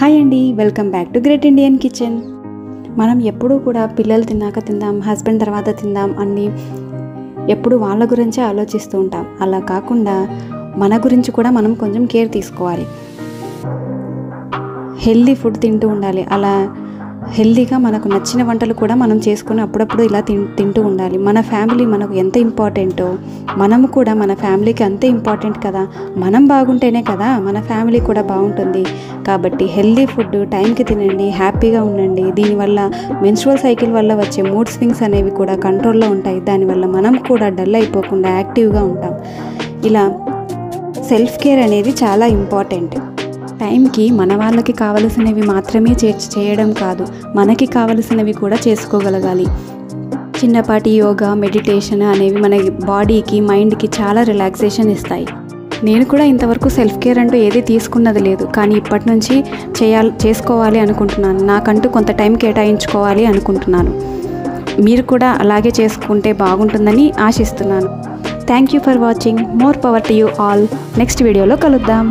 Hi అండి, welcome back to great Indian kitchen. మనం ఎప్పుడూ కూడా పిల్లలు తిన్నాక తిందాం, హస్బెండ్ తర్వాత తిందాం అన్నీ ఎప్పుడు వాళ్ళ గురించే ఆలోచిస్తూ ఉంటాం. అలా కాకుండా మన గురించి కూడా మనం కొంచెం కేర్ తీసుకోవాలి. హెల్దీ ఫుడ్ తింటూ ఉండాలి. అలా హెల్దీగా మనకు నచ్చిన వంటలు కూడా మనం చేసుకొని అప్పుడప్పుడు ఇలా తింటూ ఉండాలి. మన ఫ్యామిలీ మనకు ఎంత ఇంపార్టెంటో మనము కూడా మన ఫ్యామిలీకి అంతే ఇంపార్టెంట్ కదా. మనం బాగుంటేనే కదా మన ఫ్యామిలీ కూడా బాగుంటుంది. కాబట్టి హెల్దీ ఫుడ్ టైంకి తినండి, హ్యాపీగా ఉండండి. దీనివల్ల మెన్స్ట్రువల్ సైకిల్ వల్ల వచ్చే మూడ్ స్వింగ్స్ అనేవి కూడా కంట్రోల్లో ఉంటాయి. దానివల్ల మనం కూడా డల్ అయిపోకుండా యాక్టివ్గా ఉంటాం. ఇలా సెల్ఫ్ కేర్ అనేది చాలా ఇంపార్టెంట్. టైంకి మన వాళ్ళకి కావలసినవి మాత్రమే చేయడం కాదు, మనకి కావలసినవి కూడా చేసుకోగలగాలి. చిన్నపాటి యోగా, మెడిటేషన్ అనేవి మన బాడీకి, మైండ్కి చాలా రిలాక్సేషన్ ఇస్తాయి. నేను కూడా ఇంతవరకు సెల్ఫ్ కేర్ అంటూ ఏది తీసుకున్నది లేదు, కానీ ఇప్పటి నుంచి చేసుకోవాలి అనుకుంటున్నాను. నాకంటూ కొంత టైం కేటాయించుకోవాలి అనుకుంటున్నాను. మీరు కూడా అలాగే చేసుకుంటే బాగుంటుందని ఆశిస్తున్నాను. Thank you for watching. More power to you all. Next వీడియోలో కలుద్దాం.